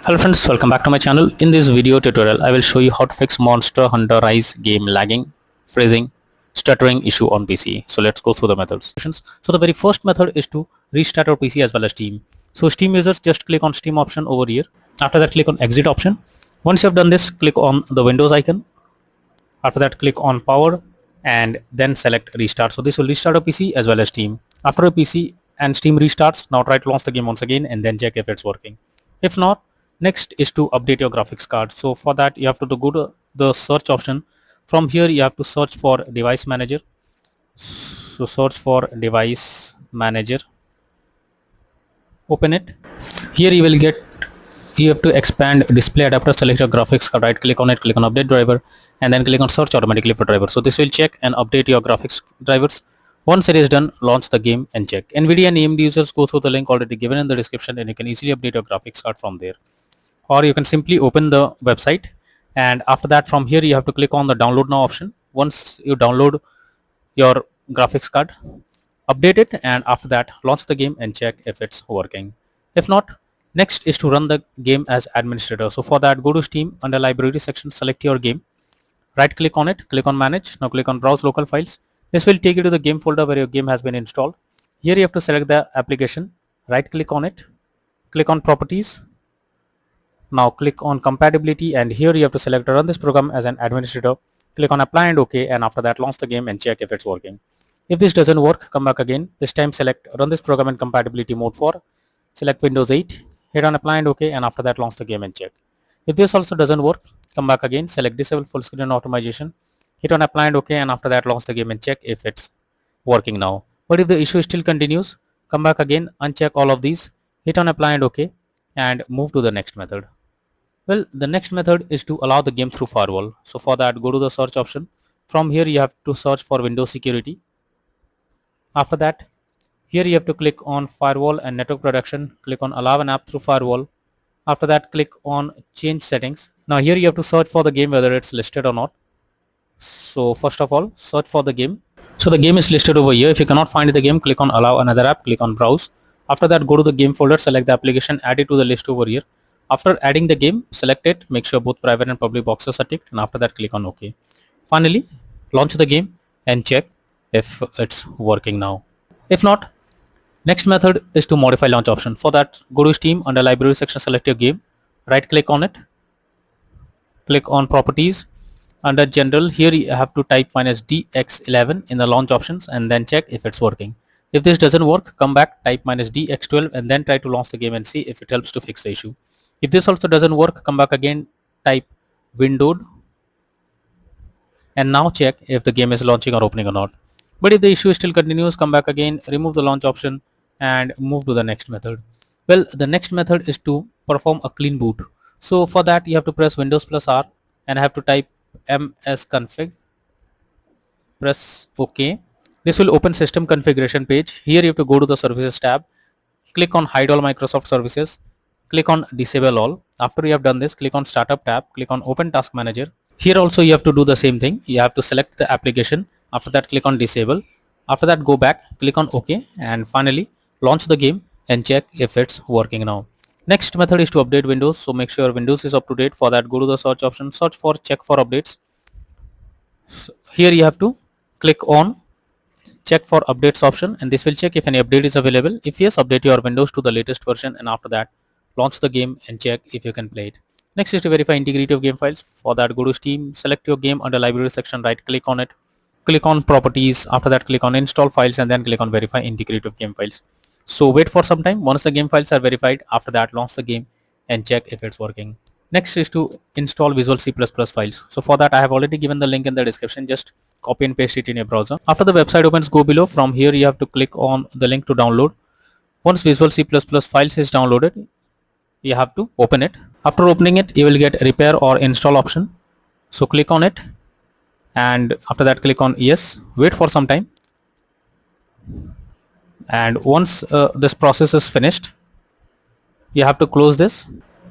Hello friends, welcome back to my channel. In this video tutorial, I will show you how to fix Monster Hunter Rise game lagging, freezing, stuttering issue on PC. So let's go through the methods. So the very first method is to restart your PC as well as Steam. So Steam users just click on Steam option over here. After that, click on exit option. Once you have done this, click on the Windows icon. After that, click on power and then select restart. So this will restart your PC as well as Steam. After your PC and Steam restarts, now try to launch the game once again and then check if it's working. If not, next is to update your graphics card. So for that, you have to go to the search option. From here, you have to search for device manager. So search for device manager. Open it. Here you have to expand display adapter, select your graphics card, right click on it, click on update driver, and then click on search automatically for driver. So this will check and update your graphics drivers. Once it is done, launch the game and check. NVIDIA and AMD users go through the link already given in the description and you can easily update your graphics card from there. Or you can simply open the website, and after that from here you have to click on the download now option. Once you download your graphics card, update it, and after that launch the game and check if it's working. If not, next is to run the game as administrator. So for that, go to Steam, under library section, select your game, right click on it, click on manage. Now click on browse local files. This will take you to the game folder where your game has been installed. Here you have to select the application, right click on it, click on properties. Now click on compatibility, and here you have to select run this program as an administrator. Click on apply and OK, and after that launch the game and check if it's working. If this doesn't work, come back again. This time select run this program in compatibility mode 4. Select Windows 8, hit on apply and OK, and after that launch the game and check. If this also doesn't work, come back again, select disable full screen optimization, hit on apply and OK, and after that launch the game and check if it's working now. But if the issue still continues, come back again, uncheck all of these, hit on apply and OK, and move to the next method. Well, the next method is to allow the game through firewall. So for that, go to the search option. From here you have to search for Windows security. After that, here you have to click on firewall and network protection, click on allow an app through firewall. After that, click on change settings. Now here you have to search for the game whether it's listed or not. So first of all, search for the game. So the game is listed over here. If you cannot find the game, click on allow another app, click on browse. After that, go to the game folder, select the application, add it to the list over here. After adding the game, select it, make sure both private and public boxes are ticked, and after that click on OK. Finally, launch the game and check if it's working now. If not, next method is to modify launch option. For that, go to Steam, under library section, select your game, right click on it, click on properties. Under general, here you have to type -DX11 in the launch options and then check if it's working. If this doesn't work, come back, type -DX12 and then try to launch the game and see if it helps to fix the issue. If this also doesn't work, come back again, type windowed, and now check if the game is launching or opening or not. But if the issue still continues, come back again, remove the launch option and move to the next method. Well, the next method is to perform a clean boot. So for that, you have to press Windows plus R and have to type msconfig, press OK. This will open system configuration page. Here you have to go to the services tab, click on hide all Microsoft services, click on disable all. After you have done this, click on startup tab, click on open task manager. Here also you have to do the same thing. You have to select the application. After that, click on disable. After that, go back, click on OK, and finally launch the game and check if it's working now. Next method is to update Windows. So make sure Windows is up to date. For that, go to the search option, search for check for updates. So here you have to click on check for updates option, and this will check if any update is available. If yes, update your Windows to the latest version, and after that launch the game and check if you can play it. Next is to verify integrity of game files. For that, go to Steam, select your game, under library section, right click on it, click on properties. After that, click on install files and then click on verify integrity of game files. So wait for some time. Once the game files are verified, after that launch the game and check if it's working. Next is to install Visual C++ files. So for that, I have already given the link in the description. Just copy and paste it in your browser. After the website opens, go below. From here you have to click on the link to download. Once Visual C++ files is downloaded, you have to open it. After opening it, you will get repair or install option. So click on it, and after that click on yes. Wait for some time, and once this process is finished, you have to close this,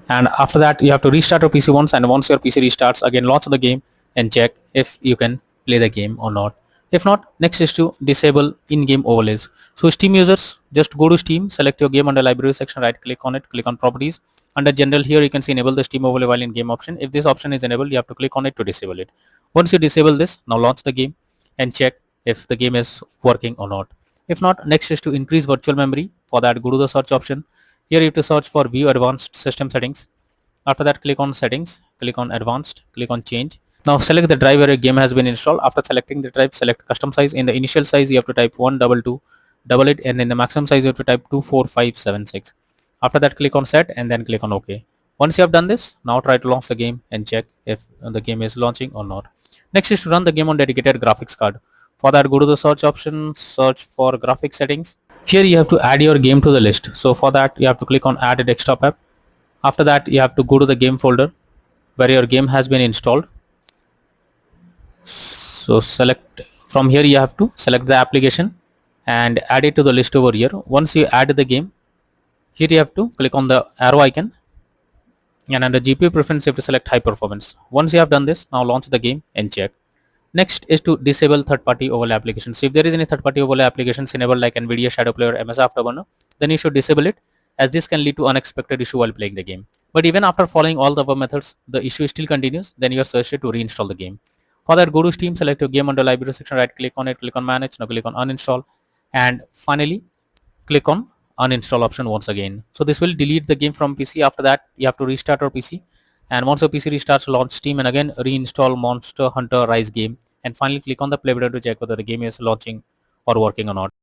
and after that you have to restart your PC once, and once your PC restarts, again launch the game and check if you can play the game or not. If not, next is to disable in-game overlays. So Steam users, just go to Steam, select your game under library section, right click on it, click on properties. Under general here you can see enable the Steam overlay while in game option. If this option is enabled, you have to click on it to disable it. Once you disable this, now launch the game and check if the game is working or not. If not, next is to increase virtual memory. For that, go to the search option. Here you have to search for view advanced system settings. After that, click on settings, click on advanced, click on change. Now select the drive where your game has been installed. After selecting the drive, select custom size. In the initial size you have to type 122 double it, and in the maximum size you have to type 24576. After that, click on set and then click on OK. Once you have done this, now try to launch the game and check if the game is launching or not. Next is to run the game on dedicated graphics card. For that, go to the search option, search for graphics settings. Here you have to add your game to the list. So for that, you have to click on add a desktop app. After that, you have to go to the game folder where your game has been installed. So select from here, you have to select the application and add it to the list over here. Once you add the game, here you have to click on the arrow icon, and under GPU preference you have to select high performance. Once you have done this, now launch the game and check. Next is to disable third-party overlay applications. So if there is any third-party overlay applications enabled like NVIDIA Shadow Player or MS Afterburner, then you should disable it, as this can lead to unexpected issue while playing the game. But even after following all the above methods, the issue still continues, then you are suggested to reinstall the game. For that, go to Steam, select your game under library section, right click on it, click on manage, now click on uninstall, and finally click on uninstall option once again. So this will delete the game from PC. After that, you have to restart your PC, and once your PC restarts, launch Steam and again reinstall Monster Hunter Rise game, and finally click on the play button to check whether the game is launching or working or not.